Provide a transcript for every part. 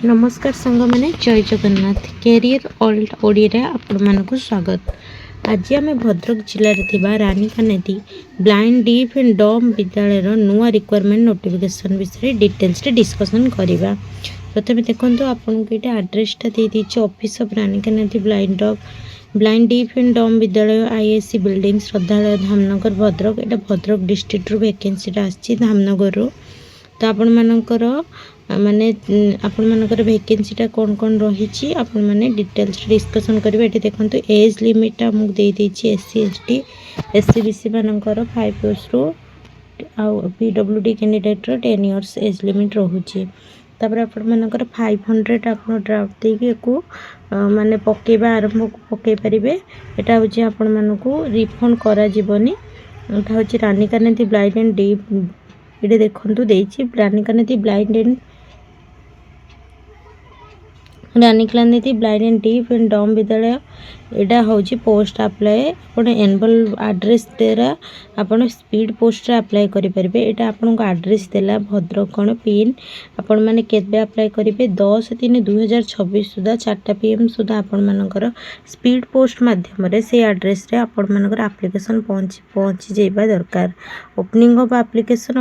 नमस्कार सांग मैंने जय जगन्नाथ कैरियर ऑल्ड ओडिया आपण मानक स्वागत। आज आम भद्रक जिले में रानीखानेती ब्लाइंड डीफ एंड डम विद्यालय नुआ रिक्वायरमेंट नोटिफिकेशन विषय डिटेल्स डिस्कसन करवा। प्रथम देखो आपन को ये आड्रेसटा दे ऑफिस ऑफ रानीखानेती ब्लाइंड डीफ एंड डम विद्यालय आईएससी बिल्डिंग श्रद्धालय धामनगर भद्रक। ये भद्रक डिस्ट्रिक्ट रू वैकेंसीटा आसी धामनगर रू। तो आपण मानकर माने आपण मानकर वैकेंसीटा कौन कौन रही आपण माने डिटेल्स डिस्कसन करेंगे। ये देखो एज लिमिटा मुझे दे देती एससी एसटी एससी बीसी मानकर 5 इयर्स रू PWD candidate 10 years age limit रोचे। तापर आपण मानकर 500 आपण ड्राफ्ट देके को माने पकेबा आरंभ पकई पारे। एटा होची आपण मानको रिफंड करा जीवनी। एटा होची रानीखानेती ब्लाइंड एंड डीफ ये देखो देची रानीखानेती blind and deaf and dumb विद्यालय। यहाँ हूँ पोस्ट अप्लाई आप एनवल्व आड्रेस द्वारा आप स्पीड पोस्ट अप्लाई करेंगे। यहाँ आपको आड्रेस देला भद्रक कौन पिन आपण मैंने केबे अप्लाई करेंगे 10/3/2026 सुधा 4 PM सुधा आपण मानकर स्पीड पोस्ट माध्यम से आड्रेस आपण मानकर एप्लिकेशन पहुँची जाइबा दरकार। ओपनिंग ऑफ एप्लिकेशन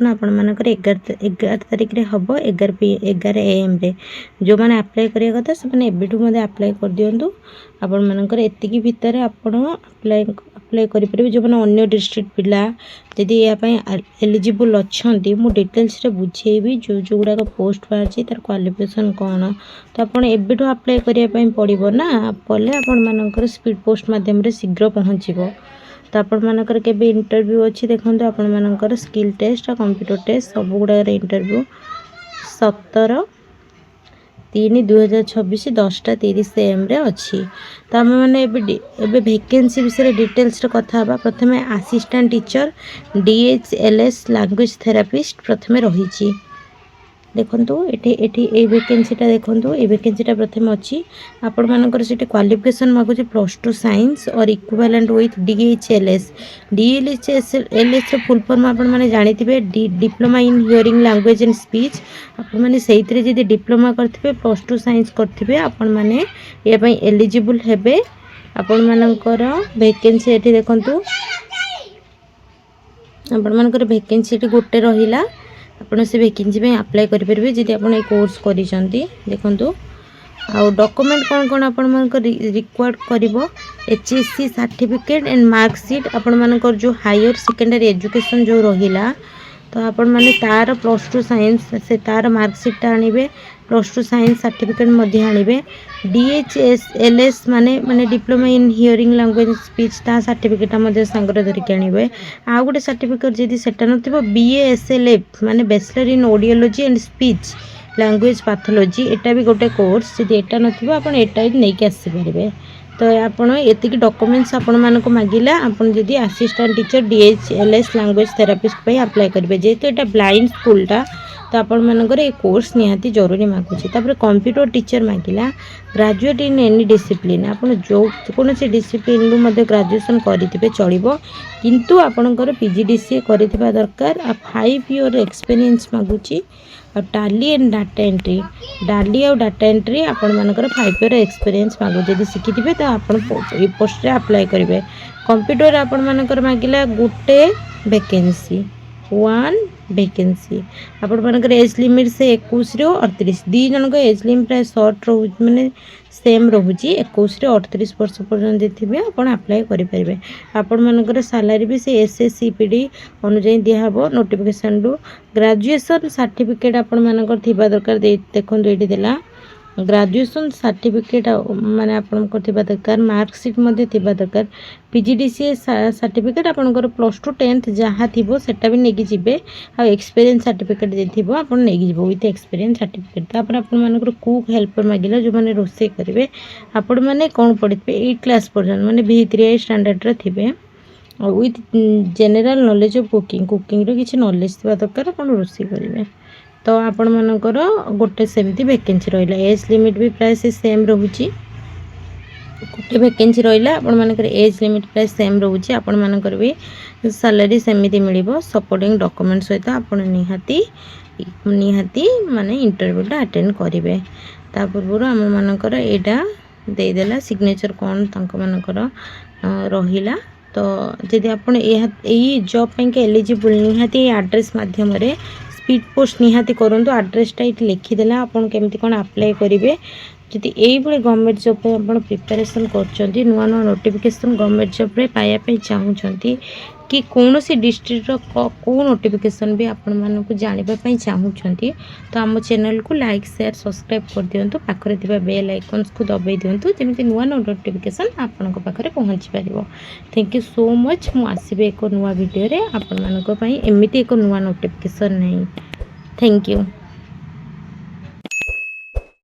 आपण मानकर 11 तारिख रे हम 11 AM रे जो मैंने अप्लाई करिया कथा से एबेठू अप्लाई कर दिंतु। आपण मानकर एतिकी भितर आपण अप्लाई करेंगे। जो मैंने अन्य डिस्ट्रिक्ट पिला जदि यहाँ एलिजिबल अच्छा मु डिटेल्स रे बुझेबी जो जो गुड़ाक पोस्ट बाहर तार क्वालिफिकेशन कौन। तो आपड़ एबेठू अप्लाई करने पड़ो ना कले आपण मानकर स्पीड पोस्ट माध्यम शीघ्र पहुँचब। तो आपण मानकर केबे इंटरव्यू अच्छी देखो आपण मानकर स्किल टेस्ट और कंप्यूटर टेस्ट सब गुड़ाक इंटरव्यू 17/3/2026 10:30 AM रे अच्छी। तो आम मैंने वैकेंसी विषय डिटेल्स कथा प्रथम assistant teacher DHLS language therapist प्रथम रही। देखो ये वैकेंसीटा देखो ये वैकेंसीटा प्रथम अच्छी आपण मानकर से क्वालिफिकेशन मागुचे +2 साइंस और इक्विवेलेंट विथ DHLS रे फुल फॉर्म आपण माने जानि थिबे diploma in hearing language and speech. आपण माने सेइतरे जदि डिप्लोमा करथिबे +2 साइंस करथिबे आपण माने या पई एलिजिबल हेबे। आपण मानकर वैकेंसी एठी देखंतु आपण मानकर वैकेंसी एठी गोटे रहिला आपड़ से वैकेंसी में अप्लाई करेंगे जदि आप कोर्स कर देखो। आ डॉक्यूमेंट कौन कौन आप रिक्वायर्ड कर HSC सर्टिफिकेट एंड मार्कशीट आपण मानकर जो हायर सेकेंडरी एजुकेशन जो रहिला। तो आपण माने तार +2 साइंस से तार मार्कशीट आनिबे +2 साइंस सर्टिफिकेट मध्य आनिबे। DHLS माने diploma in hearing language speech ता सर्टिफिकेट मध्य संग्रह धरिक आनिबे। आ गोटे सर्टिफिकेट जदि सेटा नथिबो BASLF माने bachelor in audiology and speech language pathology एटा भी गोटे कोर्स जदि एटा नथिबो आपण एटा ही नै के आसी परिबे। तो आपण एतिक डॉक्यूमेंट्स आपण मानक मागिला आपण जदि assistant teacher DHLS language therapist पे अप्लाई करेंगे। जेहेतु एटा ब्लाइंड स्कूलटा तो आपण मानकर ये कोर्स निहाती जरूरी मागुची। तापर कंप्यूटर टीचर मागिला ग्रेजुएट इन एनी डिसिप्लिन आपण जो कौन से डिसिप्लिन रु मध्ये ग्रेजुएशन करिथिबे चलिबो किंतु आपणकर PGDCA करिथिबा दरकार। 5 ईयर एक्सपीरियंस मागुची और टाली एंड डाटा एंट्री आपण मानकर 5 ईयर एक्सपीरियंस मागु जदि शिखिथिबे तो आपण ए पोस्ट रे अप्लाई करिवे। कंप्यूटर आपण मानकर मागिला गोटे वैकेंसी 1 वैकेंसी आपण मानकर एज लिमिट से 21 रो 38 दी जन को एज लिमिट प्राय शॉर्ट रो माने सेम रोची 21 रे 38 वर्ष पर्यंत थिबे आपण अप्लाई करि परिबे। आपण मानकर सैलरी भी से SSCPD अनुଯାयी दिया हबो नोटिफिकेशन रु। ग्रेजुएशन सर्टिफिकेट आपण मानकर थिबा दरकार देखो एठी देला ग्रेजुएशन सर्टिफिकेट माने आपण को थिबा दरकार मार्कशीट मध्ये थिबा दरकार। PGDCA सर्टिफिकेट आपनकर +2 10th जहाँ थिबो सेटा भी नेगी जिबे। आ एक्सपीरियंस सर्टिफिकेट जे थिबो आपण नेगी जिबो विथ एक्सपीरियंस सर्टिफिकेट। तापर आपण मानकर कुक हेल्पर मागिला जो माने रोसे करिवे आपण माने कोन पढितबे 8 क्लास पर्यंत माने B3 स्टैंडर्ड रे थिबे with general knowledge of cooking रो किछि नॉलेज थिबा दरकार आपण रोसे करिवे। तो आपण मानकर गोटे सेमती वैकेंसी रहिला एज लिमिट भी प्राय से सेम रोची गोटे वैकेंसी रहिला आपण मानकर एज लिमिट प्राय सेम रोची आपण मानकर भी सैलरी सेमिति मिलिबो। सपोर्टिंग डॉक्यूमेंट सहित आपण निहाती निहाती माने इंटरव्यूटा अटेंड करेंगे। ता पूर्व आम मानकर यहाँ देदेला सिग्नेचर कौन तक मानकर रहिला। तो जदि आप जॉब पे एलिजिबल निहाती एड्रेस माध्यम स्पीड पोस्ट निहाती करूँ। आड्रेसटा ये लिखिदेला आपन केमती कौन अप्लाई करेंगे। जदि यही गवर्नमेंट जॉब पे आप प्रिपरेशन कर नुआ नुआ नोटिफिकेशन गवर्नमेंट जॉब रे पाइबापी चाहूँगी कि कौन सी डिस्ट्रिक्टर कौ नोटिफिकेशन भी आपण मानक जानापी चाहूँगी तो आम चैनल को लाइक शेयर सब्सक्राइब कर दिंतु। पाखरे थिबा बेल आइकन्स को दबाई दिंतु जमी नुआ नुआ नोटिफिकेशन आपण पाखे पहुँची पार। Thank you so much. मु आसबे एक नुआ वीडियो रे आपण मानक पई एमिति एक नुआ नोटिफिकेशन नहीं। Thank you.